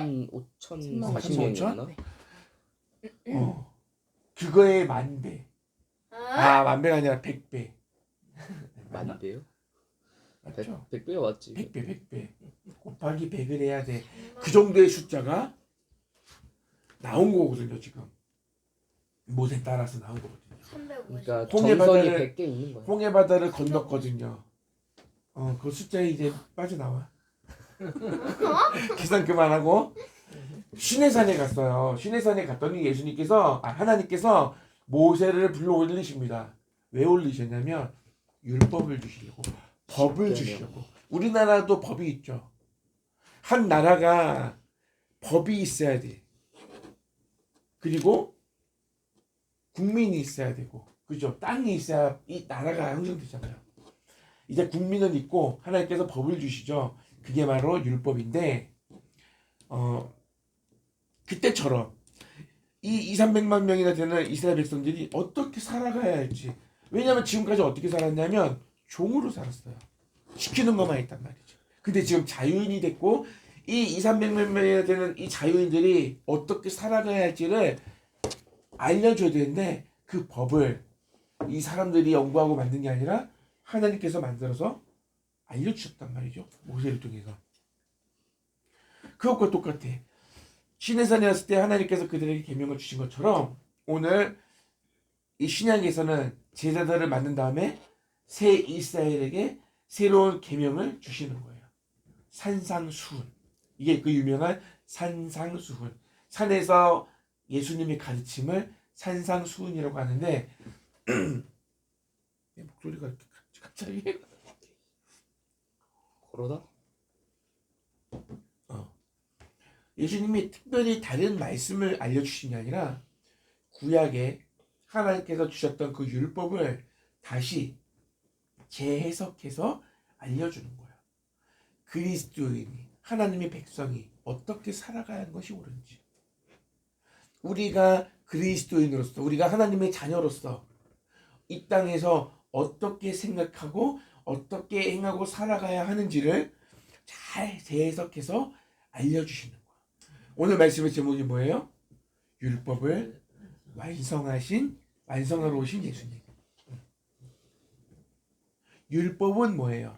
75,040명이었나? 그거의 만배. 만배가 아니라 100배. 만배요? 맞죠? 100배가 맞지. 100배. 곱하기 100을 해야 돼. 그 정도의 숫자가 나온 거거든요, 지금. 못에 따라서 나온 거거든요. 350. 그러니까 홍해 정선이 바다를- 100개 있는 거야. 홍해 바다를 건넜거든요. 그 숫자에 이제 빠져나와. 계산 그만하고 시내산에 갔어요. 시내산에 갔더니 하나님께서 모세를 불러 올리십니다. 왜 올리셨냐면 율법을 주시려고, 법을 주시려고. 우리나라도 법이 있죠. 한 나라가 법이 있어야 돼. 그리고 국민이 있어야 되고, 그죠? 땅이 있어야 이 나라가 형성되잖아요. 이제 국민은 있고 하나님께서 법을 주시죠. 그게 바로 율법인데, 그때처럼 이 2,300만 명이나 되는 이스라엘 백성들이 어떻게 살아가야 할지. 왜냐하면 지금까지 어떻게 살았냐면 종으로 살았어요. 시키는 것만 했단 말이죠. 근데 지금 자유인이 됐고, 이 2,300만 명이나 되는 이 자유인들이 어떻게 살아가야 할지를 알려줘야 되는데, 그 법을 이 사람들이 연구하고 만든 게 아니라 하나님께서 만들어서 알려주셨단 말이죠. 모세를 통해서. 그것과 똑같아. 시내산에 왔을 때 하나님께서 그들에게 계명을 주신 것처럼, 오늘 이 신약에서는 제자들을 만든 다음에 새 이스라엘에게 새로운 계명을 주시는 거예요. 산상수훈. 이게 그 유명한 산상수훈. 산에서 예수님의 가르침을 산상수훈이라고 하는데, 내 목소리가 이렇게 갑자기 그러다? 예수님이 특별히 다른 말씀을 알려주신 게 아니라 구약에 하나님께서 주셨던 그 율법을 다시 재해석해서 알려주는 거예요. 그리스도인이, 하나님의 백성이 어떻게 살아가야 하는 것이 옳은지, 우리가 그리스도인으로서, 우리가 하나님의 자녀로서 이 땅에서 어떻게 생각하고 어떻게 행하고 살아가야 하는지를 잘 재해석해서 알려주시는 거예요. 오늘 말씀의 제목이 뭐예요? 율법을 완성하러 오신 예수님. 율법은 뭐예요?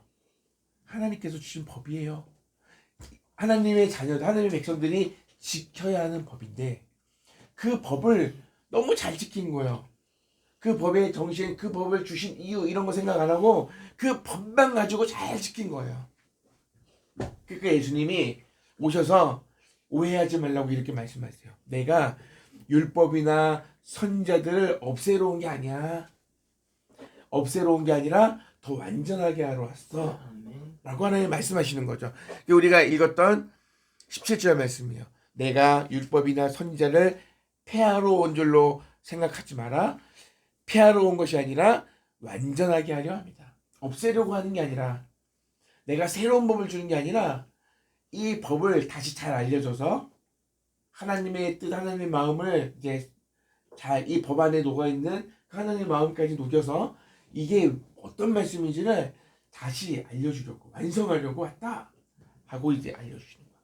하나님께서 주신 법이에요. 하나님의 자녀들, 하나님의 백성들이 지켜야 하는 법인데, 그 법을 너무 잘 지킨 거예요. 그 법의 정신, 그 법을 주신 이유, 이런 거 생각 안 하고 그 법만 가지고 잘 지킨 거예요. 그러니까 예수님이 오셔서 오해하지 말라고 이렇게 말씀하세요. 내가 율법이나 선자들을 없애러 온 게 아니야. 없애러 온 게 아니라 더 완전하게 하러 왔어. 라고 하나님 말씀하시는 거죠. 우리가 읽었던 17절 말씀이에요. 내가 율법이나 선자를 폐하러 온 줄로 생각하지 마라. 폐하러 온 것이 아니라 완전하게 하려 합니다. 없애려고 하는 게 아니라, 내가 새로운 법을 주는 게 아니라 이 법을 다시 잘 알려줘서 하나님의 뜻, 하나님의 마음을 이제 잘 이 법 안에 녹아있는 하나님의 마음까지 녹여서 이게 어떤 말씀인지를 다시 알려주려고, 완성하려고 왔다 하고 이제 알려주시는 거예요.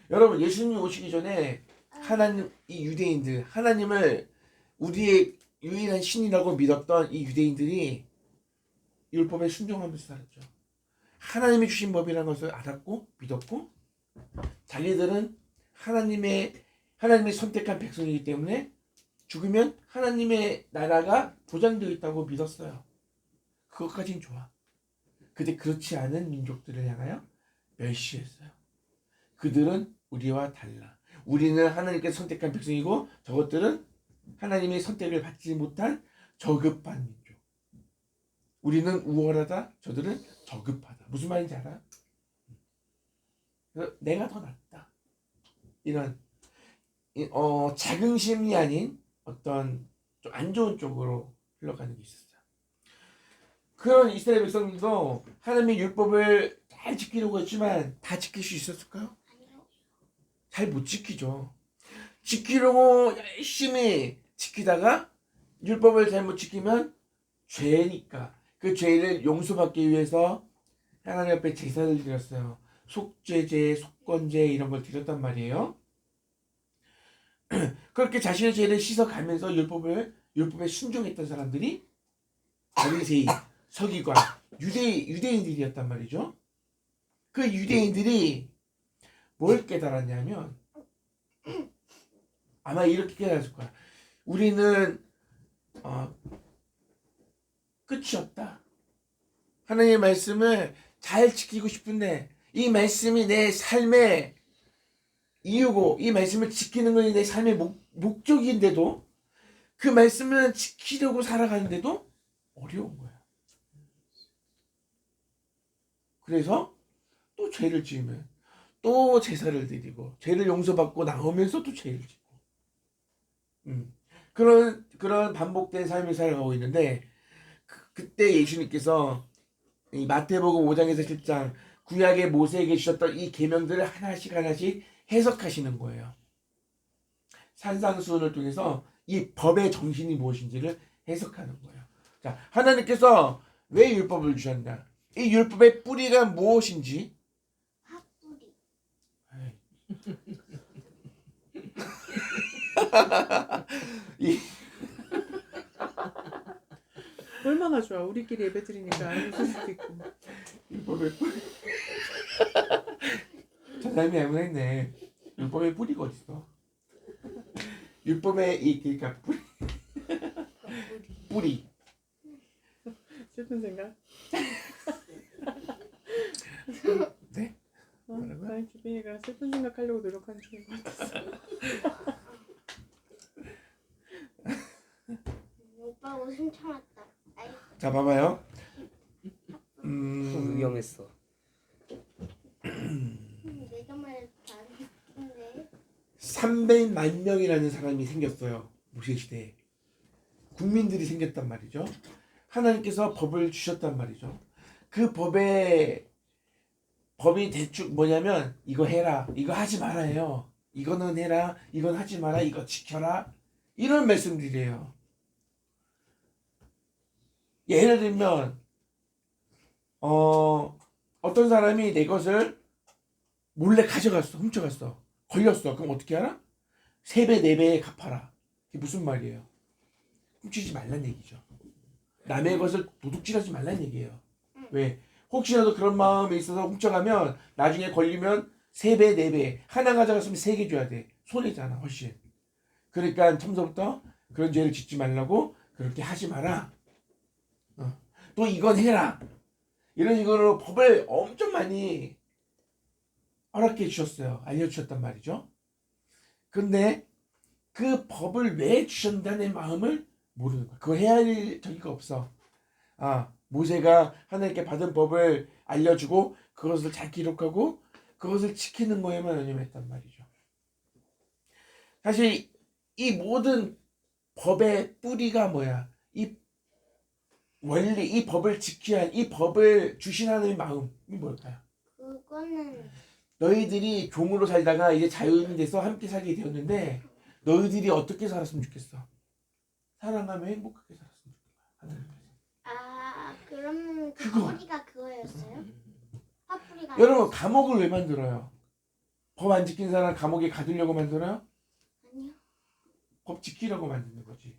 여러분, 예수님이 오시기 전에 하나님, 이 유대인들, 하나님을 우리의 유일한 신이라고 믿었던 이 유대인들이 율법에 순종하면서 살았죠. 하나님이 주신 법이라는 것을 알았고 믿었고, 자기들은 하나님의 선택한 백성이기 때문에 죽으면 하나님의 나라가 보장되어 있다고 믿었어요. 그것까진 좋아. 근데 그렇지 않은 민족들을 향하여 멸시했어요. 그들은 우리와 달라. 우리는 하나님께서 선택한 백성이고, 저것들은 하나님의 선택을 받지 못한 저급한 민족. 우리는 우월하다, 저들은 저급하다. 무슨 말인지 알아? 내가 더 낫다. 이런 자긍심이 아닌 어떤 좀 안 좋은 쪽으로 흘러가는 게 있었어요. 그런 이스라엘 백성들도 하나님의 율법을 잘 지키려고 했지만 다 지킬 수 있었을까요? 잘 못 지키죠. 지키려고 열심히 지키다가 율법을 잘못 지키면 죄니까 그 죄를 용서받기 위해서 하나님 앞에 제사를 드렸어요. 속죄제, 속건제 이런 걸 드렸단 말이에요. 그렇게 자신의 죄를 씻어가면서 율법에 순종했던 사람들이 바리새인, 서기관, 유대인들이었단 말이죠. 그 유대인들이 뭘 깨달았냐면 아마 이렇게 깨달았을 거야. 우리는 끝이 없다. 하나님의 말씀을 잘 지키고 싶은데 이 말씀이 내 삶의 이유고 이 말씀을 지키는 것이 내 삶의 목적인데도 그 말씀을 지키려고 살아가는데도 어려운 거야. 그래서 또 죄를 지으면 또 제사를 드리고 죄를 용서받고 나오면서 또 죄를 짓고 그런 반복된 삶을 살아가고 있는데 그때 예수님께서 이 마태복음 5장에서 7장 구약의 모세에게 주셨던 이 계명들을 하나씩 해석하시는 거예요. 산상수훈을 통해서 이 법의 정신이 무엇인지를 해석하는 거예요. 자, 하나님께서 왜 율법을 주셨냐? 이 율법의 뿌리가 무엇인지. 팥뿌리. 얼마나 좋아. 우리끼리 예배 드리니까 알려줄 수도 있고. 율법의 뿌리. 저 사람이 잘못했네. 율법의 뿌리가 어딨어? 율법의 그러니까 뿌리. 슬픈 생각? 네? 뭐라고요? 아니 주빈이가 슬픈 생각하려고 노력하는 중인 것 같았어. 오빠 웃음 참았다. 아이, 자, 봐봐요. 의경했어. 내가 말했다. 근데 300만 명이라는 사람이 생겼어요. 모세 시대에. 국민들이 생겼단 말이죠. 하나님께서 법을 주셨단 말이죠. 그 법이 대충 뭐냐면 이거 해라, 이거 하지 말아요. 이거는 해라, 이건 하지 마라, 이거 지켜라. 이런 말씀들이에요. 예를 들면 어떤 사람이 내 것을 몰래 가져갔어, 훔쳐갔어, 걸렸어. 그럼 어떻게 하라? 3배, 4배 갚아라. 이게 무슨 말이에요? 훔치지 말란 얘기죠. 남의 것을 도둑질하지 말란 얘기예요. 왜? 혹시라도 그런 마음이 있어서 훔쳐가면 나중에 걸리면 3배, 4배. 하나 가져갔으면 3개 줘야 돼. 손해잖아, 훨씬. 그러니까 처음부터 그런 죄를 짓지 말라고 그렇게 하지 마라. 또 이건 해라. 이런 식으로 법을 엄청 많이 허락해 주셨어요. 알려주셨단 말이죠. 근데 그 법을 왜 주셨다는 마음을 모르는 거야. 그거 해야 할 저기가 없어. 모세가 하나님께 받은 법을 알려주고 그것을 잘 기록하고 그것을 지키는 거에만 연연했단 말이죠. 사실 이 모든 법의 뿌리가 뭐야? 이 원리, 이 법을 지켜야 할, 이 법을 주신 하나님의 마음이 뭘까요? 그거는 너희들이 종으로 살다가 이제 자유인이 돼서 함께 살게 되었는데 너희들이 어떻게 살았으면 좋겠어? 사랑하며 행복하게 살았으면 좋겠어. 하나님께서. 그러면 그 그거. 뿌리가 그거였어요? 팥뿌리가 여러분, 감옥을 왜 만들어요? 법 안 지킨 사람 감옥에 가두려고 만들어요? 아니요. 법 지키려고 만드는 거지.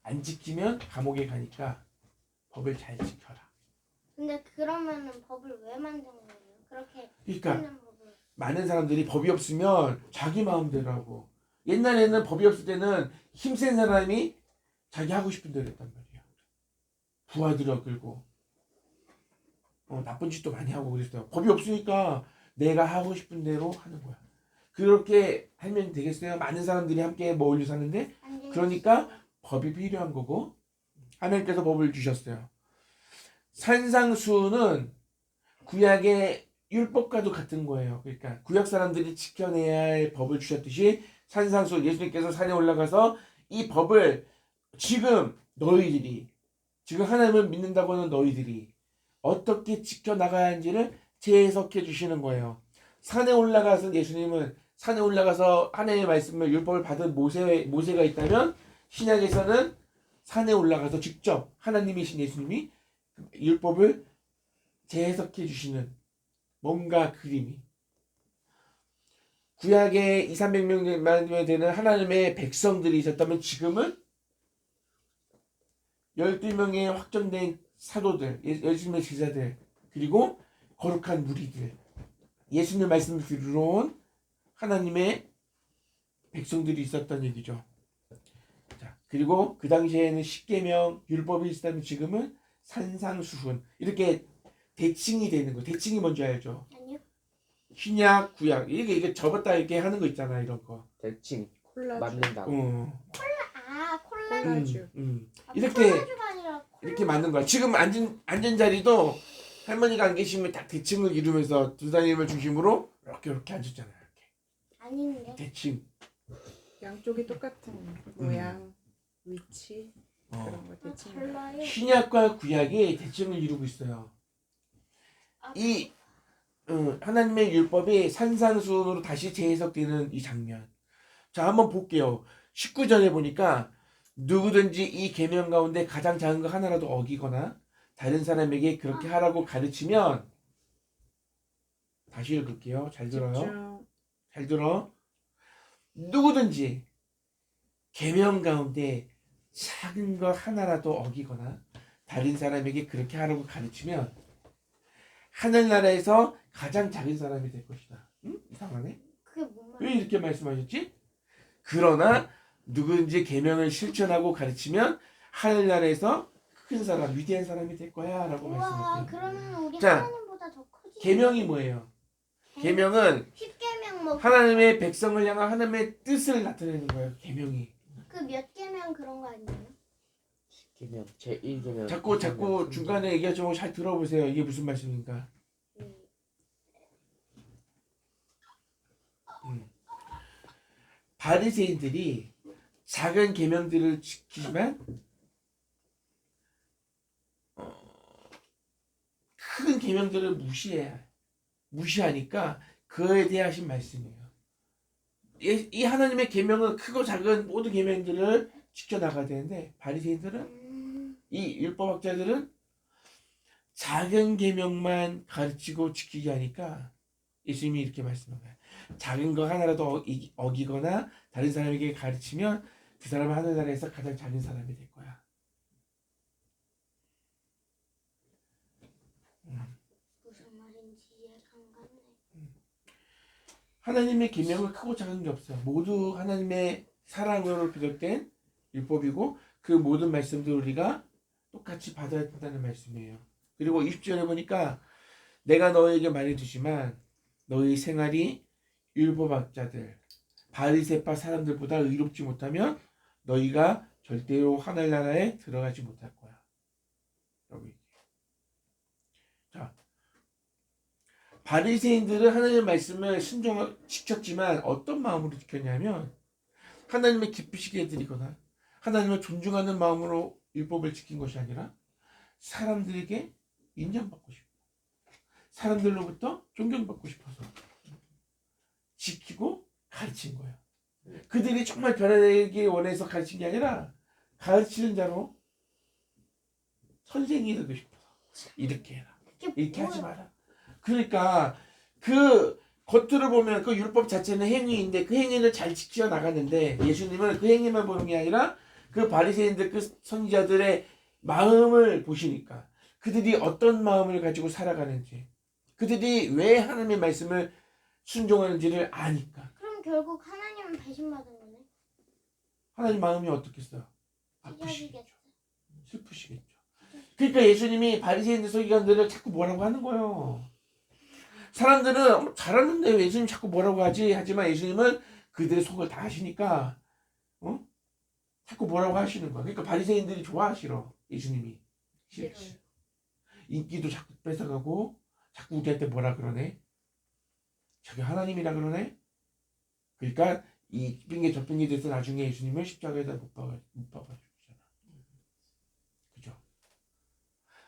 안 지키면 감옥에 가니까 법을 잘 지켜라. 근데 그러면은 법을 왜 만든 거예요? 그렇게 그러니까 하는 법을. 많은 사람들이 법이 없으면 자기 마음대로 하고, 옛날에는 법이 없을 때는 힘센 사람이 자기 하고 싶은 대로 했단 말이야. 부하들어 끌고 나쁜 짓도 많이 하고 그랬어요. 법이 없으니까 내가 하고 싶은 대로 하는 거야. 그렇게 하면 되겠어요? 많은 사람들이 함께 어울려 사는데. 그러니까 법이 필요한 거고 하나님께서 법을 주셨어요. 산상수훈은 구약의 율법과도 같은 거예요. 그러니까 구약 사람들이 지켜내야 할 법을 주셨듯이 산상수훈, 예수님께서 산에 올라가서 이 법을 지금 하나님을 믿는다고 하는 너희들이 어떻게 지켜나가야 하는지를 재해석해 주시는 거예요. 산에 올라가서 예수님은 산에 올라가서 하나님의 말씀을 율법을 받은 모세가 있다면 신약에서는 산에 올라가서 직접 하나님이신 예수님이 율법을 재해석해 주시는 뭔가 그림이. 구약에 200~300명 되는 하나님의 백성들이 있었다면 지금은 12명의 확정된 사도들, 예수님의 제자들, 그리고 거룩한 무리들, 예수님의 말씀을 들으러 온 하나님의 백성들이 있었던 얘기죠. 자, 그리고 그 당시에는 십계명 율법이 있었다면 지금은 산상수훈, 이렇게 대칭이 되는 거. 대칭이 뭔지 알죠? 아니요. 신약, 구약, 이게 접었다 이렇게 하는 거 있잖아, 이런 거. 대칭 콜라주. 맞는다. 아 콜라. 콜라주. 이렇게 콜라주가 아니라 이렇게 맞는 거야. 지금 앉은 자리도 할머니가 안 계시면 딱 대칭을 이루면서 두 사람을 중심으로 이렇게 앉았잖아요. 이렇게 아닌데. 대칭. 양쪽이 똑같은 모양, 위치 그런 거 아, 대칭. 달라요. 신약과 구약이 대칭을 이루고 있어요. 아, 이 하나님의 율법이 산상수훈으로 다시 재해석되는 이 장면. 자, 한번 볼게요. 19절에 보니까 누구든지 이 계명 가운데 가장 작은 거 하나라도 어기거나 다른 사람에게 그렇게 하라고 가르치면, 다시 읽을게요. 잘 들어요. 집중. 잘 들어. 누구든지 계명 가운데 작은 거 하나라도 어기거나 다른 사람에게 그렇게 하라고 가르치면 하늘나라에서 가장 작은 사람이 될 것이다. 응? 이상하네. 그게 뭔 왜 말이야? 이렇게 말씀하셨지? 그러나 누구든지 계명을 실천하고 가르치면 하늘나라에서 큰 사람, 위대한 사람이 될 거야 라고 우와, 말씀하세요. 그러면 우리 자, 하나님보다 더 크지. 계명이 뭐예요? 계명은 10계명 뭐 하나님의 백성을 향한 하나님의 뜻을 나타내는 거예요. 계명이. 그 몇 계명 그런 거 아니에요? 계명 제1계명. 자꾸 중간에 얘기하지 말고 잘 들어보세요. 이게 무슨 말씀입니까? 바리새인들이 작은 계명들을 지키지만 큰 계명들을 무시하니까 그에 대해 하신 말씀이에요. 이 하나님의 계명은 크고 작은 모든 계명들을 지켜나가야 되는데 바리새인들은, 이 율법학자들은 작은 계명만 가르치고 지키게 하니까 예수님이 이렇게 말씀한 거예요. 작은 거 하나라도 어기거나 다른 사람에게 가르치면 그 사람은 하늘나라에서 가장 작은 사람이 될 거야. 무슨 말인지 이해가 안 가네. 하나님의 계명은 크고 작은 게 없어요. 모두 하나님의 사랑으로 비롯된 율법이고 그 모든 말씀들 우리가 똑같이 받아야 된다는 말씀이에요. 그리고 20절에 보니까 내가 너에게 말해주지만 너희 생활이 율법학자들 바리새파 사람들보다 의롭지 못하면 너희가 절대로 하늘나라에 들어가지 못할 거야. 여기. 자, 바리새인들은 하나님의 말씀을 지켰지만 어떤 마음으로 지켰냐면 하나님의 기쁘시게 해드리거나 하나님을 존중하는 마음으로 율법을 지킨 것이 아니라 사람들에게 인정받고 싶고 사람들로부터 존경받고 싶어서 지키고 가르친 거예요. 그들이 정말 변화되기 원해서 가르친 게 아니라 가르치는 자로 선생이 되고 싶어서 이렇게 해라, 이렇게 하지 마라. 그러니까 그 겉으로 보면 그 율법 자체는 행위인데 그 행위를 잘 지켜 나가는데 예수님은 그 행위만 보는 게 아니라 그 바리새인들, 그 선지자들의 마음을 보시니까 그들이 어떤 마음을 가지고 살아가는지, 그들이 왜 하나님의 말씀을 순종하는지를 아니까. 그럼 결국 하나님은 배신받은 거네. 하나님 마음이 어떻겠어요? 아프시겠죠. 찢어지겠어. 슬프시겠죠. 그러니까 예수님이 바리새인들 서기관들을 자꾸 뭐라고 하는 거예요. 사람들은 잘하는데 왜 예수님 자꾸 뭐라고 하지? 하지만 예수님은 그들의 속을 다 아시니까 자꾸 뭐라고 하시는 거야. 그러니까 바리새인들이 좋아하시러 예수님이. 싫어요. 인기도 자꾸 뺏어가고 자꾸 우리한테 뭐라 그러네. 저게 하나님이라 그러네. 그러니까 이 핑계 저 핑계 돼서 나중에 예수님을 십자가에다 못 박아 죽잖아. 그죠?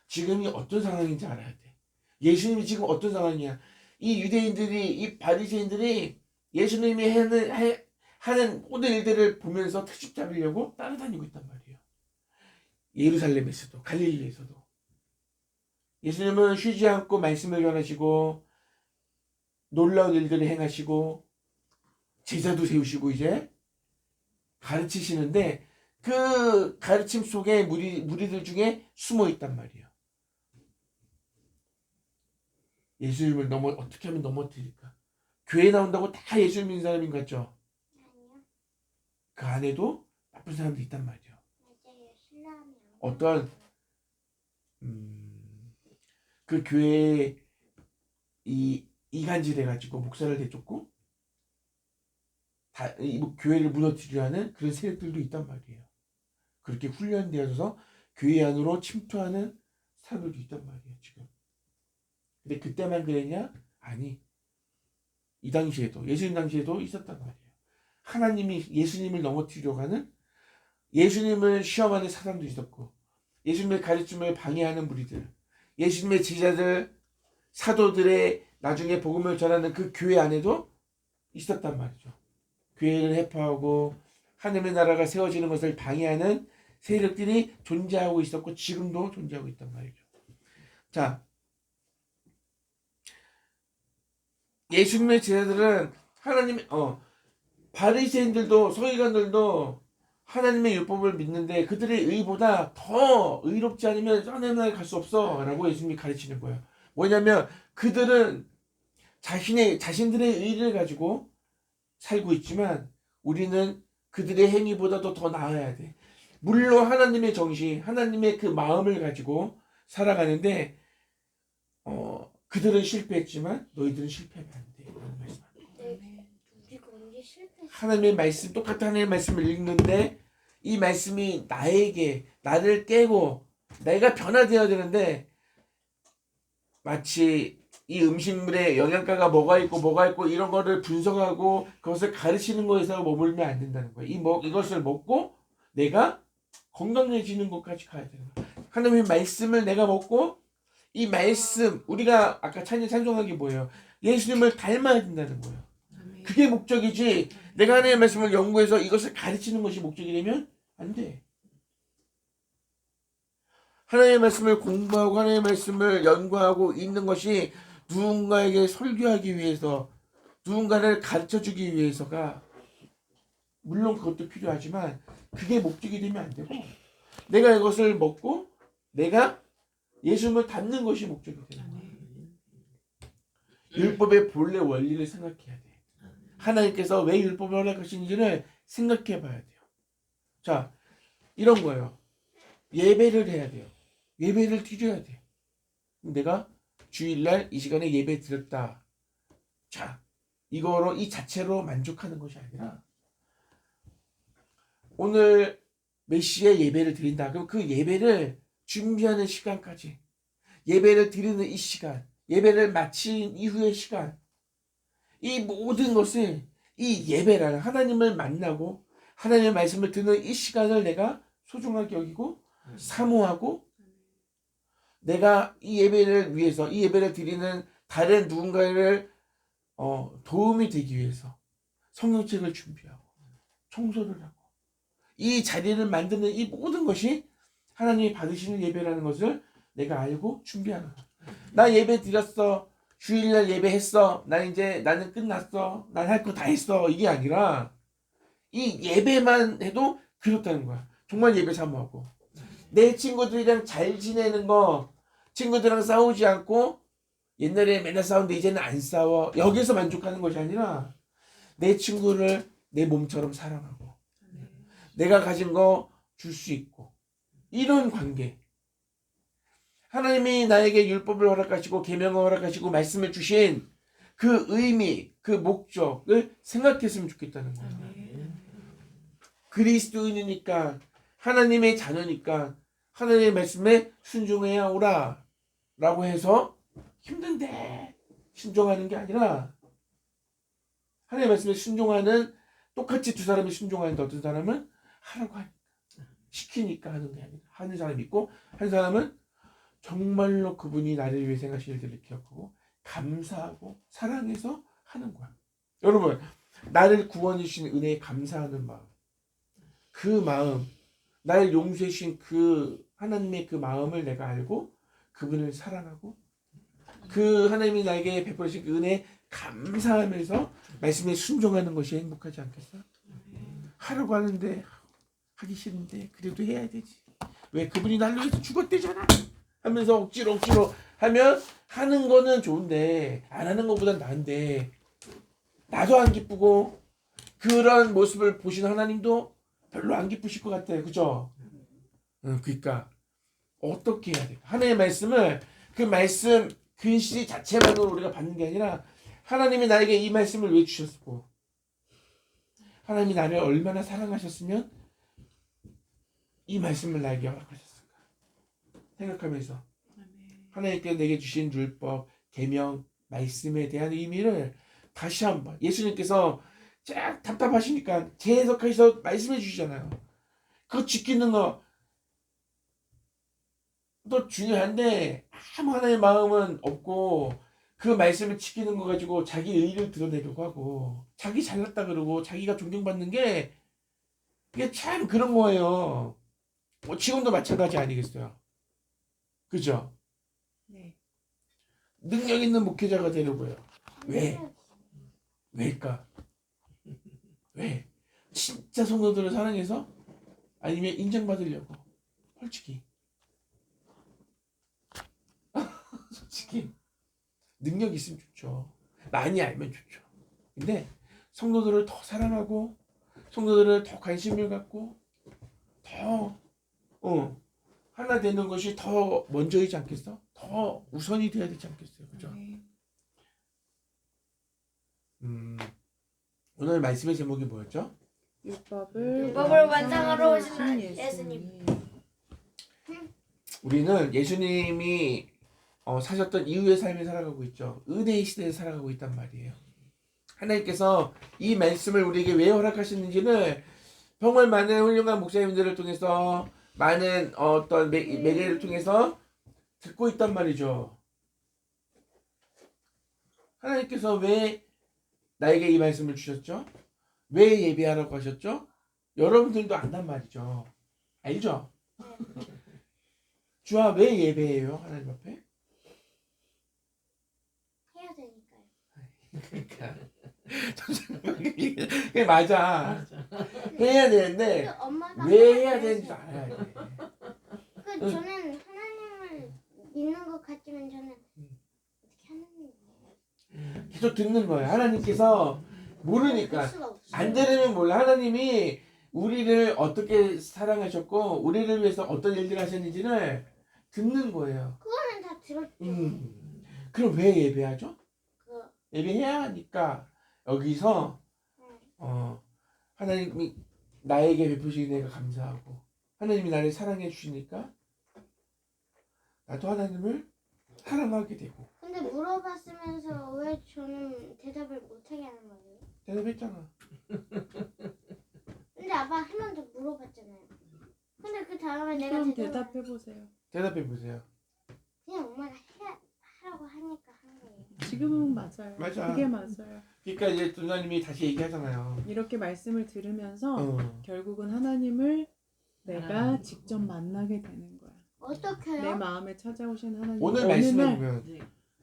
지금이 어떤 상황인지 알아야 돼. 예수님이 지금 어떤 상황이야. 이 유대인들이, 이 바리새인들이 예수님이 하는 모든 일들을 보면서 트집 잡으려고 따라다니고 있단 말이에요. 예루살렘에서도 갈릴리에서도. 예수님은 쉬지 않고 말씀을 전하시고 놀라운 일들을 행하시고 제자도 세우시고 이제 가르치시는데 그 가르침 속에 무리들 중에 숨어 있단 말이에요. 예수님을 어떻게 하면 넘어뜨릴까? 교회 나온다고 다 예수 믿는 사람인 것 같죠? 아니요. 그 안에도 나쁜 사람들이 있단 말이에요. 맞아요. 신랑이 안 어떤 그 교회에 이간질해가지고 목사를 대쫓고 교회를 무너뜨리려 하는 그런 세력들도 있단 말이에요. 그렇게 훈련되어서 교회 안으로 침투하는 사람들도 있단 말이에요. 지금. 근데 그때만 그랬냐? 아니. 이 당시에도 예수님 당시에도 있었단 말이에요. 하나님이 예수님을 넘어뜨리려고 하는 예수님을 시험하는 사람도 있었고 예수님의 가르침을 방해하는 무리들 예수님의 제자들 사도들의 나중에 복음을 전하는 그 교회 안에도 있었단 말이죠. 교회를 해파하고 하나님의 나라가 세워지는 것을 방해하는 세력들이 존재하고 있었고 지금도 존재하고 있단 말이죠. 자, 예수님의 제자들은 바리새인들도 서기관들도 하나님의 율법을 믿는데 그들의 의보다 더 의롭지 않으면 하나님 나라에 갈 수 없어 라고 예수님이 가르치는 거예요. 뭐냐면 그들은 자신들의 의를 가지고 살고 있지만 우리는 그들의 행위보다도 더 나아야 돼. 물론 하나님의 정신, 하나님의 그 마음을 가지고 살아가는데 그들은 실패했지만 너희들은 실패하면 안 돼. 라는 말씀입니다. 우리가 언제 실패했어? 하나님의 말씀, 똑같은 하나님의 말씀을 읽는데 이 말씀이 나를 깨고 내가 변화되어야 되는데 마치 이 음식물에 영양가가 뭐가 있고 이런 거를 분석하고 그것을 가르치는 거에서 머물면 안 된다는 거예요. 이것을 먹고 내가 건강해지는 것까지 가야 되는 거예요. 하나님의 말씀을 내가 먹고 이 말씀 우리가 아까 찬송하기 뭐예요? 예수님을 닮아야 된다는 거예요. 그게 목적이지 내가 하나님의 말씀을 연구해서 이것을 가르치는 것이 목적이 되면 안 돼. 하나님의 말씀을 공부하고 하나님의 말씀을 연구하고 있는 것이 누군가에게 설교하기 위해서 누군가를 가르쳐주기 위해서가 물론 그것도 필요하지만 그게 목적이 되면 안 되고 내가 이것을 먹고 내가 예수님을 닮는 것이 목적이 되는 거예요. 율법의 본래 원리를 생각해야 돼. 하나님께서 왜 율법을 허락하시는지를 생각해 봐야 돼요. 자, 이런 거예요. 예배를 해야 돼요. 예배를 드려야 돼요. 내가 주일날 이 시간에 예배 드렸다. 자, 이거로 이 자체로 만족하는 것이 아니라 오늘 몇 시에 예배를 드린다. 그럼 그 예배를 준비하는 시간까지 예배를 드리는 이 시간 예배를 마친 이후의 시간 이 모든 것을 이 예배라는 하나님을 만나고 하나님의 말씀을 듣는 이 시간을 내가 소중하게 여기고 사모하고 내가 이 예배를 위해서 이 예배를 드리는 다른 누군가를 도움이 되기 위해서 성경책을 준비하고 청소를 하고 이 자리를 만드는 이 모든 것이 하나님이 받으시는 예배라는 것을 내가 알고 준비하는 거야. 나 예배 드렸어. 주일날 예배했어. 나는 끝났어. 난 할 거 다 했어. 이게 아니라 이 예배만 해도 그렇다는 거야. 정말 예배 사모하고 내 친구들이랑 잘 지내는 거 친구들이랑 싸우지 않고 옛날에 맨날 싸우는데 이제는 안 싸워. 여기서 만족하는 것이 아니라 내 친구를 내 몸처럼 사랑하고 내가 가진 거 줄 수 있고 이런 관계. 하나님이 나에게 율법을 허락하시고 계명을 허락하시고 말씀을 주신 그 의미, 그 목적을 생각했으면 좋겠다는 거예요. 그리스도인이니까 하나님의 자녀니까 하나님의 말씀에 순종해야 오라 라고 해서 힘든데 순종하는 게 아니라 하나님의 말씀에 순종하는 똑같이 두 사람이 순종하는데 어떤 사람은 하라고 하니까 시키니까 하는 게 아니라 하는 사람이 있고 한 사람은 정말로 그분이 나를 위해 생각하신 일들을 기억하고 감사하고 사랑해서 하는 거야. 여러분 나를 구원해 주신 은혜에 감사하는 마음 그 마음 나를 용서해 주신 그 하나님의 그 마음을 내가 알고 그분을 사랑하고 그 하나님이 나에게 베풀으신 그 은혜에 감사하면서 말씀에 순종하는 것이 행복하지 않겠어? 하라고 하는데 하기 싫은데 그래도 해야 되지. 왜? 그분이 나를 위해서 죽었대잖아 하면서 억지로 하면 하는 거는 좋은데 안 하는 것보단 나은데 나도 안 기쁘고 그런 모습을 보신 하나님도 별로 안 기쁘실 것 같아요. 그죠? 그러니까 어떻게 해야 돼? 하나님의 말씀을 그 말씀 글씨 자체만으로 우리가 받는 게 아니라 하나님이 나에게 이 말씀을 왜 주셨고 하나님이 나를 얼마나 사랑하셨으면 이 말씀을 나에게 허락하셨을까 생각하면서 하나님께 내게 주신 율법, 계명, 말씀에 대한 의미를 다시 한번 예수님께서 쫙 답답하시니까 재해석하셔서 말씀해 주시잖아요. 그거 지키는 거 또 중요한데 아무 하나의 마음은 없고 그 말씀을 지키는 거 가지고 자기 의의를 드러내려고 하고 자기 잘났다 그러고 자기가 존경받는 게 이게 참 그런 거예요. 뭐 지금도 마찬가지 아니겠어요? 그죠? 네. 능력 있는 목회자가 되려고요. 왜? 왜일까? 왜? 진짜 성도들을 사랑해서? 아니면 인정받으려고? 솔직히 능력 있으면 좋죠. 많이 알면 좋죠. 근데 성도들을 더 사랑하고 성도들을 더 관심을 갖고 더 하나 되는 것이 더 먼저이지 않겠어? 더 우선이 돼야 되지 않겠어요? 그죠? 네. 오늘 말씀의 제목이 뭐였죠? 율법을 완성하러 오신 예수님. 우리는 예수님이 사셨던 이후의 삶을 살아가고 있죠. 은혜의 시대에 살아가고 있단 말이에요. 하나님께서 이 말씀을 우리에게 왜 허락하시는지를 정말 많은 훌륭한 목사님들을 통해서 많은 어떤 매개를 통해서 듣고 있단 말이죠. 하나님께서 왜 나에게 이 말씀을 주셨죠? 왜 예배하라고 하셨죠? 여러분들도 안단 말이죠. 알죠? 주아 왜 예배해요? 하나님 앞에? 해야 되니까요. 그러니까 그게 맞아. 해야 되는데 엄마가 왜 해야 되는지 알아야 돼. 저는 하나님을 믿는 것 같지만 저는 어떻게 하나님을 계속 듣는 거예요. 하나님께서 모르니까 안 들으면 몰라. 하나님이 우리를 어떻게 사랑하셨고 우리를 위해서 어떤 일들을 하셨는지를 듣는 거예요. 그거는 다 들었죠. 그럼 왜 예배하죠? 그 예배해야 하니까 여기서 하나님이 나에게 베푸신 은혜가 감사하고 하나님이 나를 사랑해 주시니까 나도 하나님을 사랑하게 되고. 근데 물어봤으면서 왜 저는 대답을 못하게 하는 거예요? 대답했잖아. 근데 아빠 한 번 더 물어봤잖아요. 근데 그 다음에 내가 그럼 대답해 보세요. 대답해 보세요. 그냥 엄마가 하라고 하니까 한 거예요. 지금은 맞아요. 맞아. 그게 맞아요. 그러니까 이제 누나님이 다시 얘기하잖아요. 이렇게 말씀을 들으면서 어. 결국은 하나님을 내가 직접 만나게 되는 거야. 어떻게요? 내 마음에 찾아오신 하나님 오늘 어느 말씀을 날 보면 이제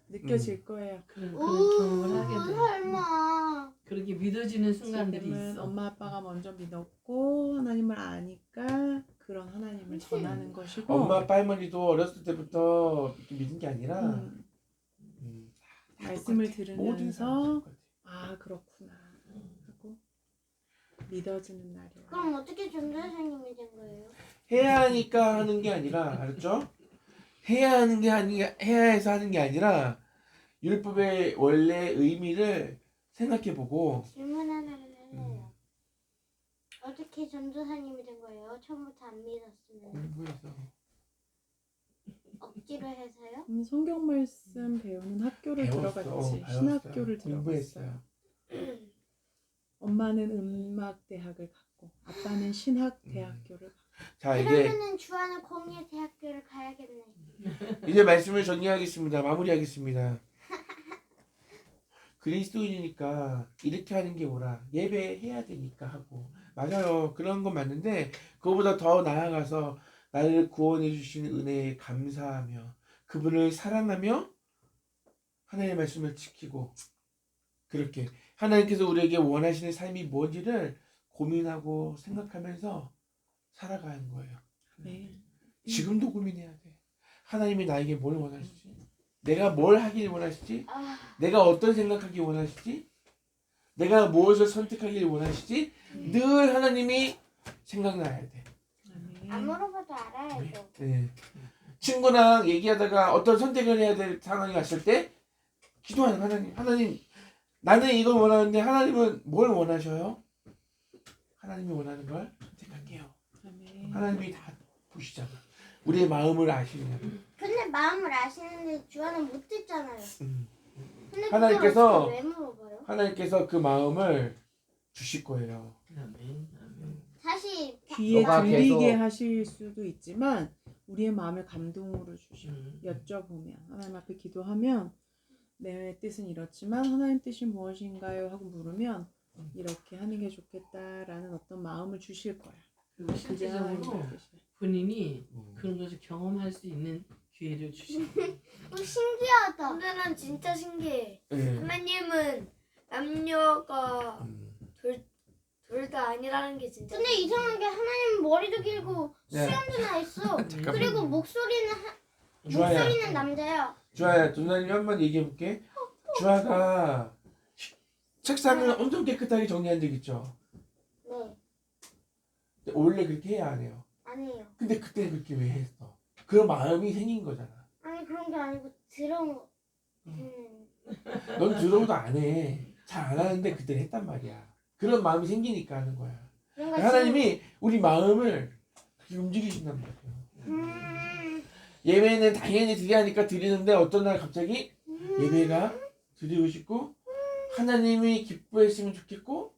느껴질 거예요. 그런 경험을 하게 돼. 설마. 그렇게 믿어지는 순간들이 지금은 있어. 엄마 아빠가 먼저 믿었고 하나님을 아니까 그런 하나님을 전하는 것이고 엄마 아빠 할머니도 어렸을 때부터 이렇게 믿은 게 아니라 말씀을 모든 들으면서 사람 똑같아. 아 그렇구나 하고 믿어지는 날이에요. 그럼 어떻게 전도 선생님이 된 거예요? 해야 하니까 하는 게 아니라 알았죠? 해야 하는 게 아니 해야 해서 하는 게 아니라 율법의 원래 의미를 생각해보고 질문 하나를 할래요. 어떻게 전도사님이 된 거예요? 처음부터 안 믿었으면 공부해서 억지로 해서요? 성경 말씀 배우는 학교를 들어갔지. 신학교를 들어갔어요. 공부했어요. 엄마는 음악 대학을 갔고 아빠는 신학 대학교를 갔고. 자 이제 그러면은 주아는 공예 대학교를 가야겠네. 이제 말씀을 정리하겠습니다. 마무리하겠습니다. 그리스도인이니까 이렇게 하는 게 옳아. 예배해야 되니까 하고. 맞아요. 그런 건 맞는데 그거보다 더 나아가서 나를 구원해 주신 은혜에 감사하며 그분을 사랑하며 하나님의 말씀을 지키고 그렇게 하나님께서 우리에게 원하시는 삶이 뭔지를 고민하고 생각하면서 살아가는 거예요. 네. 지금도 고민해야 돼. 하나님이 나에게 뭘 원하시지? 내가 뭘 하길 원하시지? 내가 어떤 생각하길 원하시지? 내가 무엇을 선택하길 원하시지? 늘 하나님이 생각나야 돼. 안 물어봐도 알아야죠. 네. 친구랑 얘기하다가 어떤 선택을 해야 될 상황이 왔을 때 기도하는 하나님. 하나님, 나는 이걸 원하는데 하나님은 뭘 원하셔요? 하나님이 원하는 걸 선택할게요. 아멘. 하나님이 다 보시잖아. 우리의 마음을 아시는. 근데 마음을 아시는데 주아는 못 듣잖아요. 근데 그걸 하나님께서 어떻게 왜 물어봐요? 하나님께서 그 마음을 주실 거예요. 아멘. 아멘. 다시 귀에 너가 들리게 계속- 하실 수도 있지만 우리의 마음을 감동으로 주셔. 음. 여쭤보면 하나님 앞에 기도하면 내 뜻은 이렇지만 하나님 뜻이 무엇인가요? 하고 물으면 이렇게 하는 게 좋겠다라는 어떤 마음을 주실 거야. 그리고 그게 하나님의 실제적으로 뜻이야. 본인이 그런 것을 경험할 수 있는 기회를 주시고 신기하다. 근데 난 진짜 신기해. 네. 하나님은 남녀가 음. 둘 다 아니라는 게 진짜. 근데 이상하게 하나님은 머리도 길고 네. 수염도 나 있어. 잠깐만. 그리고 목소리는 주아야, 목소리는 남자야. 주아야, 도나님 한번 얘기해 볼게. 주아가 책상을 엄청 깨끗하게 정리한 적 있죠. 네, 근데 원래 그렇게 해야 안 해요. 아니에요. 근데 그때 그렇게 왜 했어? 그런 마음이 생긴 거잖아. 아니 그런 게 아니고 들어온 거. 넌 들어오도 안 해. 잘 안 하는데 그때 했단 말이야. 그런 마음이 생기니까 하는 거야. 그러니까 하나님이 우리 마음을 그렇게 움직이신단 말이에요. 지금, 예배는 당연히 드려야 하니까 드리는데 어떤 날 갑자기 예배가 드리고 싶고 하나님이 기뻐했으면 좋겠고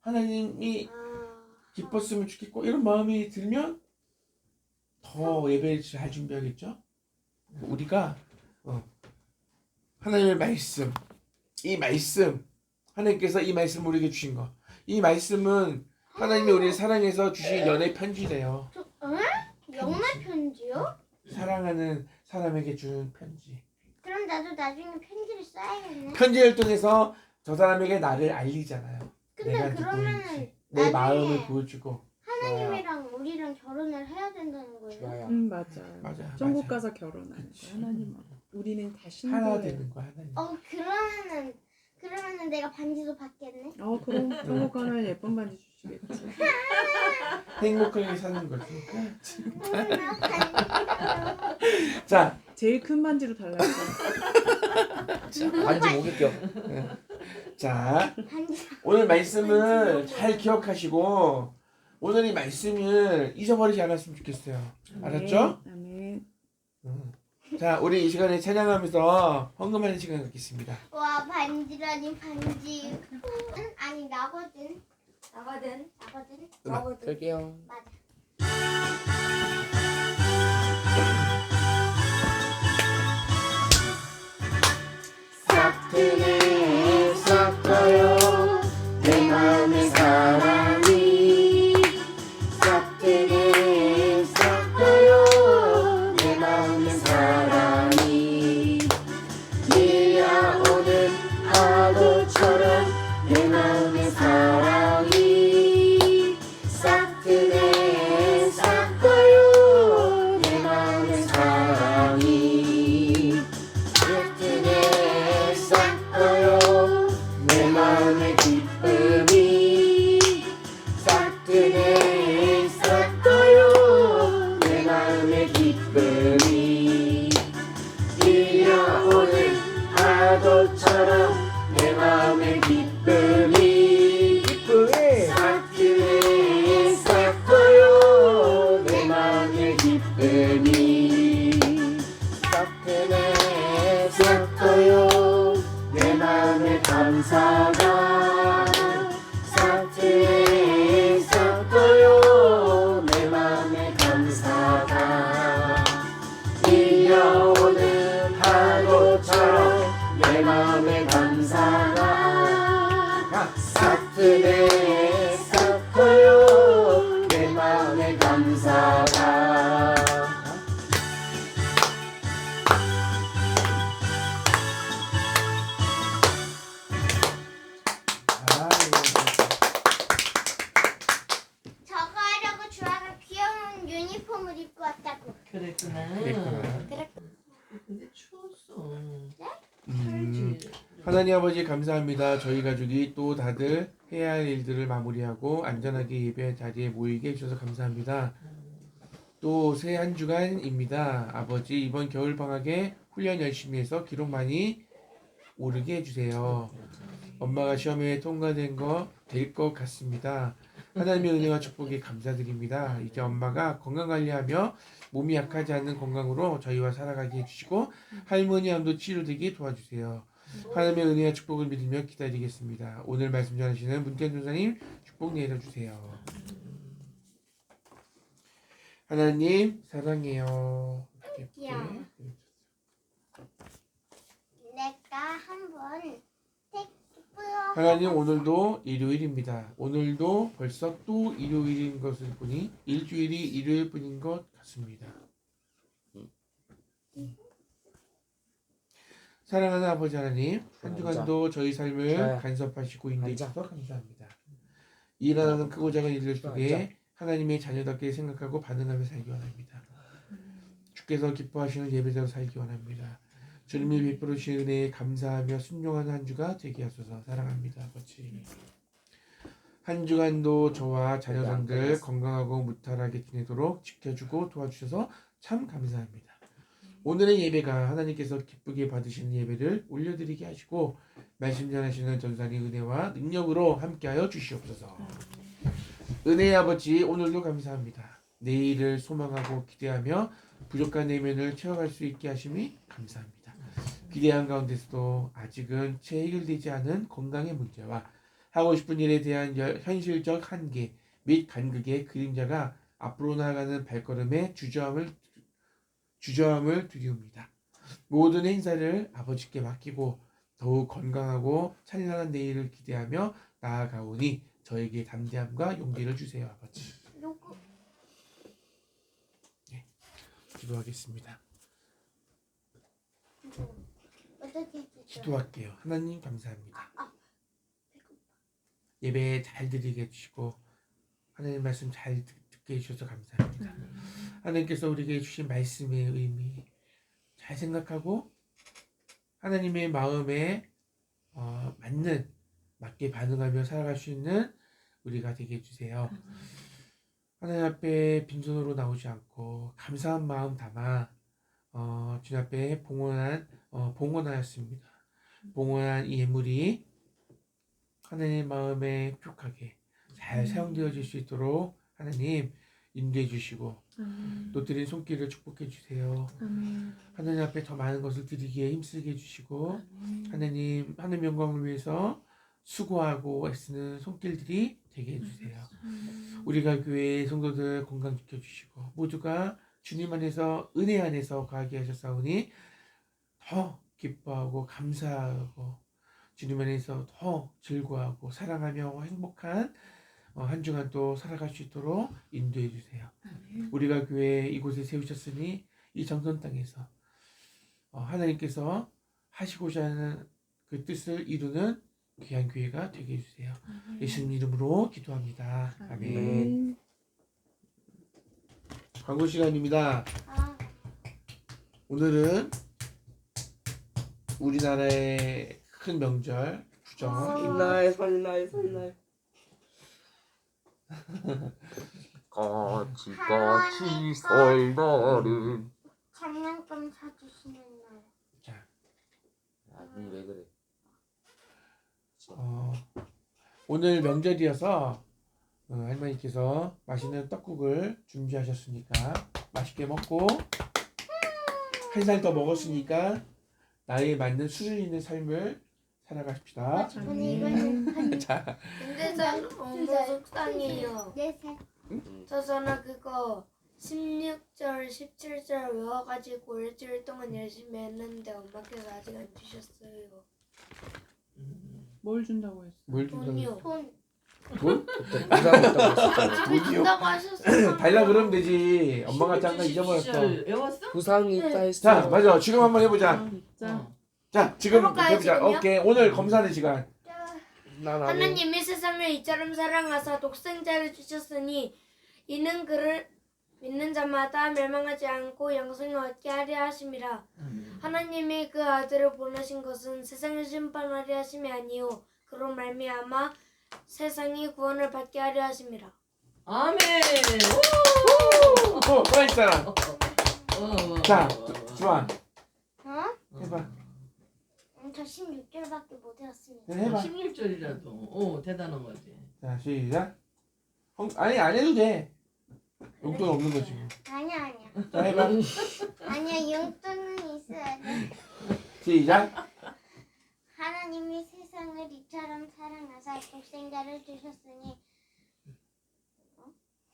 하나님이 기뻤으면 좋겠고 이런 마음이 들면 더 예배를 잘 준비하겠죠. 우리가 하나님의 말씀, 이 말씀, 하나님께서 이 말씀을 우리에게 주신 거, 이 말씀은 하나님이 우리를 사랑해서 주신 연애 편지래요. 영말 편지요? 사랑하는 사람에게 주는 편지. 그럼 나도 나중에 편지를 써야겠네. 편지를 통해서 저 사람에게 나를 알리잖아요. 근데 내가 그러면은 누구인지, 내 나중에 마음을 보여주고. 하나님이랑 우리랑 결혼을 해야 된다는 거예요. 주아야. 맞아요. 맞아. 천국 맞아. 가서 결혼하는 그치. 거야. 하나님하고 우리는 다 하나 신부예요. 되는 거야 하나님. 그러면은 내가 반지도 받겠네. 그럼 천국 가면 예쁜 반지 주시겠지. 행복하게 사는 거지. 나 반지. 자, 제일 큰 반지로 달라고. 반지 목에 껴. 자, 반지. 오늘 말씀을 잘 기억하시고 오늘 이 말씀을 잊어버리지 않았으면 좋겠어요. 알았죠? 아멘. 자, 우리 이 시간에 찬양하면서 헌금하는 시간 갖겠습니다. 와 반지라니 반지. 아니 나거든. 나거든. 나거든. 음악 끌게요. 맞아. 싹 트네 싹어요 내 마음의 사랑이 싹 트네 싹어요 내 마음의 사랑이 밀려오는 파도처럼 내 마음의 사랑이 싹 트네 싹어요 내 마음의 사랑이 싹트네 싹어요 내 마음의 기쁨이 싹트네 싹어요 내 마음의 기쁨이 밀려오는 파도처럼 내 마음의 기쁨이 싹트네 싹어요 내 마음의 기쁨이 싹트네 싹어요 내 마음의 감사가 싹트네 싹어요 내 마음의 감사가 밀려오는 파도처럼 내 마음의 감사가 싹트네 싹어요 내 마음의 감사가 저거 하려고 주아가 귀여운 유니폼을 입고 왔다고. 그랬구나. 그랬구나. 근데 추웠어. 음, 살지. 하나님 아버지 감사합니다. 저희 가족이 또 다들 해야 할 일들을 마무리하고 안전하게 예배 자리에 모이게 해주셔서 감사합니다. 또 새 한 주간입니다. 아버지 이번 겨울 방학에 훈련 열심히 해서 기록 많이 오르게 해주세요. 엄마가 시험에 통과된 거 될 것 같습니다. 하나님의 은혜와 축복에 감사드립니다. 이제 엄마가 건강관리하며 몸이 약하지 않는 건강으로 저희와 살아가게 해주시고 할머니 암도 치료되게 도와주세요. 하나님의 은혜와 축복을 믿으며 기다리겠습니다. 오늘 말씀 전하시는 문태현 전사님 축복 내려주세요. 하나님 사랑해요. 귀여워. 내가 한번 하나님 오늘도 일요일입니다. 오늘도 벌써 또 일요일인 것을 보니 일주일이 일요일뿐인 것 같습니다. 사랑하는 아버지 하나님, 한 주간도 저희 삶을 간섭하시고 인도해 주셔서 감사합니다. 일하는 크고 작은 일들 속에 하나님의 자녀답게 생각하고 반응하며 살기 원합니다. 주께서 기뻐하시는 예배자로 살기 원합니다. 주님이 베풀어 주신 은혜에 감사하며 순종하는 한 주가 되게 하소서. 사랑합니다 아버지. 한 주간도 저와 자녀들을 건강하고 무탈하게 지내도록 지켜주고 도와주셔서 참 감사합니다. 오늘의 예배가 하나님께서 기쁘게 받으시는 예배를 올려드리게 하시고 말씀 전하시는 전사님 은혜와 능력으로 함께하여 주시옵소서. 은혜의 아버지 오늘도 감사합니다. 내일을 소망하고 기대하며 부족한 내면을 채워갈 수 있게 하심이 감사합니다. 기대한 가운데서도 아직은 채 해결되지 않은 건강의 문제와 하고 싶은 일에 대한 현실적 한계 및 간극의 그림자가 앞으로 나아가는 발걸음에 주저함을 두려웁니다. 모든 행사를 아버지께 맡기고 더욱 건강하고 찬란한 내일을 기대하며 나아가오니 저에게 담대함과 용기를 주세요 아버지. 네, 기도하겠습니다. 기도할게요. 하나님 감사합니다. 예배 잘 드리게 해주시고 하나님 말씀 잘 듣게 해주셔서 감사합니다. 하나님께서 우리에게 주신 말씀의 의미 잘 생각하고 하나님의 마음에 맞게 반응하며 살아갈 수 있는 우리가 되게 해주세요. 하나님 앞에 빈손으로 나오지 않고 감사한 마음 담아 주님 앞에 봉헌하였습니다. 봉헌한 이 예물이 하나님의 마음에 촉하게 잘 사용되어질 수 있도록 하나님 인도해 주시고 또 드린 손길을 축복해 주세요. 하나님 앞에 더 많은 것을 드리기에 힘쓰게 해주시고 하나님 하나님 영광을 위해서 수고하고 애쓰는 손길들이 되게 해주세요. 우리가 교회의 성도들 건강 지켜주시고 모두가 주님 안에서 은혜 안에서 거하게 하셨사오니 더 기뻐하고 감사하고 주님 안에서 더 즐거워하고 사랑하며 행복한 한 주간 또 살아갈 수 있도록 인도해 주세요. 우리가 교회 이곳에 세우셨으니 이 정선 땅에서 하나님께서 하시고자 하는 그 뜻을 이루는 귀한 교회가 되게 해주세요. 예수님 이름으로 기도합니다. 아멘. 광고 시간입니다. 오늘은 우리나라의 큰 명절 구정 설날 같이 설날은 장난감 사주시는 날. 자, 아니 왜 그래? 오늘 명절이어서 할머니께서 맛있는 떡국을 준비하셨으니까 맛있게 먹고 한 살 더 먹었으니까 나이에 맞는 수준 있는 삶을 살아가십시다. 아니 이거는 자, 근데 저는 너무 속상해요. 4살. 저는 그거 16절, 17절 외워가지고 일주일 동안 열심히 했는데 엄마께서 아직 안 주셨어요. 뭘 준다고 했어? 뭘 준다고? 돈이요. 돈? 집에 준다고 하셨어요. 달라 그러면 되지. 엄마가 잠깐 17, 잊어버렸어. 17 외웠어? 부상이 있다 했어. 자, 맞아. 지금 한번 해보자. 자, 자, 지금 해볼까요, 해보자. 지금요? 오케이. 오늘 검사하는 시간. 난 아니. 하나님이 세상을 이처럼 사랑하사 독생자를 주셨으니 이는 그를 믿는 자마다 멸망하지 않고 영생을 얻게 하려 하심이라. 하나님이 그 아들을 보내신 것은 세상을 심판하려 하심이 아니요 그로 말미암아 세상이 구원을 받게 하려 하심이라. 아멘. 또 했잖아. 자, 주한 어? 해봐. 저 16절밖에 못 외웠습니다. 네, 해봐. 16절이라도 대단한 거지. 자, 시작. 아니 안 해도 돼. 용돈 없는 거지. 아니야. 자, 해봐. 아니야, 용돈은 있어야 돼. 시작. 하나님이 세상을 이처럼 사랑하사 독생자를 주셨으니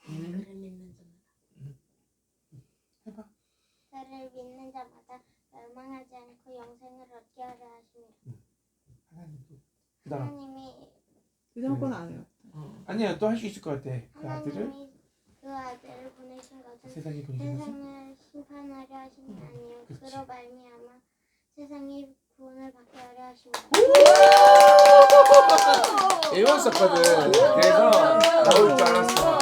얘는 그를 믿는 자마다 해봐. 그를 믿는 자마다 멸망하지 않고 영생을 얻게 하려 하십니다. 하나님도. 그다음. 하나님이 그 다음 건 안 해요. 아니야, 또 할 수 있을 것 같아. 그 아들을 하나님이 그 아들을 보내신 것은 세상에 보내신 것은 세상을 심판하려 하심이 아니요 그렇지. 그로 말미암아 세상이 구원을 받게 하려 하십니다. 외웠었거든. 그래서 나올 줄 알았어.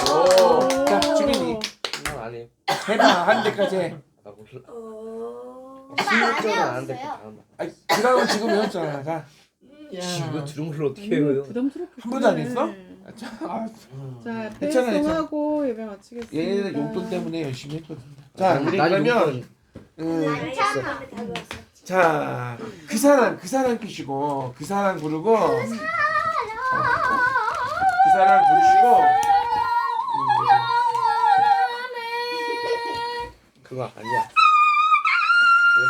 오. 자, 주민이 난 아니. 해봐. 한 대까지 해. 나 몰라. 16절은 안 돼. 외웠어요. 아니, 그 다음은 지금 외웠잖아. 자, 야. 이거 들은 걸로 어떻게 해요? 부담스럽게. 한 번도 안 했어? 그래. 자, 아, 자, 괜찮아, 배송하고 예배 마치겠습니다. 얘네는 용돈 때문에 열심히 했거든. 자, 우리 난 그러면 괜찮아. 다 배웠어. 자, 그 사람 끼시고 그 사람 부르고 그 사람 부르시고 그거 아니야.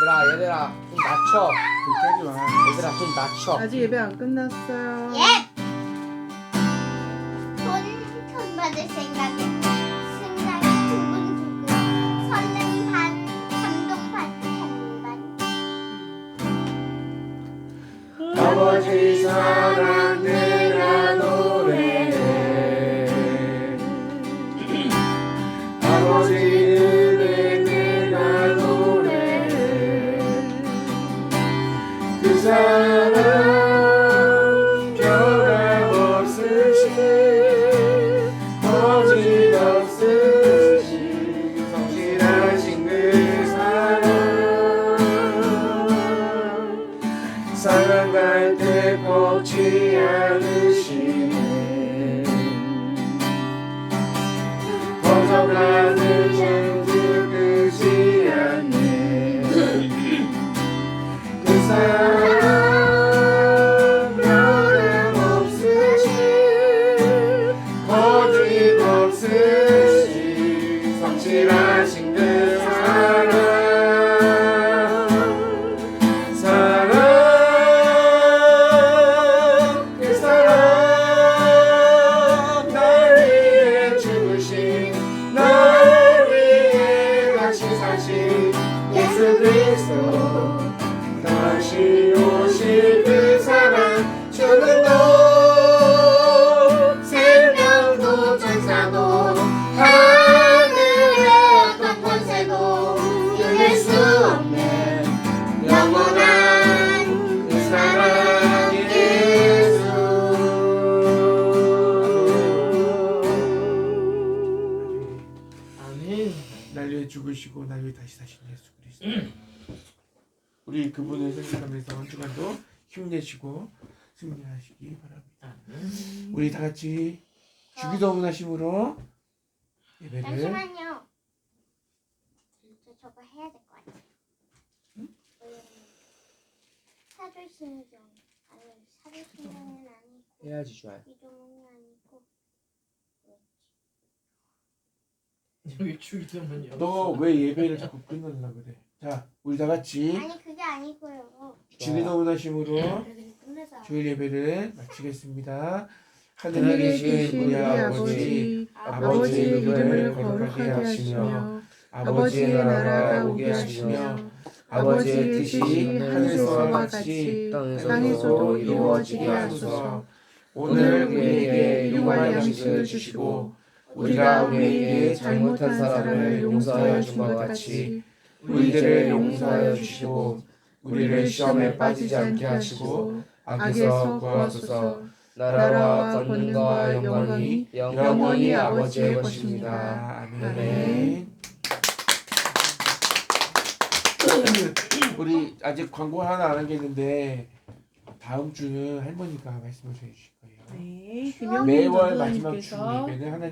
얘들아 좀 낮춰. 그렇게 하지 마. 얘들아 좀 낮춰. 아직 예배 안 끝났어요. 돈 받을 생각에 심장이 두근두근 설렘 반 감동 반 아버지 사랑 내가 노래해 아버지 은혜 내가 노래해 그 사랑 변함없으신 거짓없으신 성실하신 그 사랑 사랑할 때 꺾지 않으시네 벗어가는 정주 끄지 않네 그 사랑 변함없으신 거짓없으신 성실하신 그 사랑 예수 그리스도 다시 오실 그 사랑 죽음도 생명도 천사도 하늘의 어떤 권세도 이길 수 없는 영원한 그 사랑 예수 아멘. 날 위해 죽으시고 날 위해 다시 사신 예수 그리스도 우리 그분을 생각하면서 한 주간도 힘내시고 승리하시기 바랍니다. 아멘. 우리 다 같이 주기도문하심으로 예배를 잠시만요. 저 저거 해야 될 것 같아요. 사도신경 아니 사도신경은 아니고 해야지 좋아요. 기도문이 아니고 여기 주기도문이요. 너 왜 예배를 자꾸 끊으려고 그래? 자, 우리 다 같이 아니 그게 아니고요. 주기도문하심으로 그래 끝내자. 주일 예배를 마치겠습니다. 하늘에 하늘에 계신 계신 우리 우리 아버지, 아버지의 이름을 거룩하게 하시며 아버지의 나라가 오게 하시며 아버지의 뜻이 하늘에서와 같이 땅에서도 이루어지게 하소서. 오늘 우리에게 일용할 양식을 주시고 우리가 우리에게 잘못한 사람을 용서하여 준 것 같이 우리들을 용서하여 주시고 우리를 시험에 빠지지 않게 하시고 악에서 구하소서. 나라와 권능과 영광이 영원히 아버지의 것입니다. 아멘. 우리 아직 광고 하나 안 하겠는데 다음 주는 할머니가 말씀을 전해주실 거예요. 네, 김영민 매월 마지막 주 전도사님께서 예배는 하나님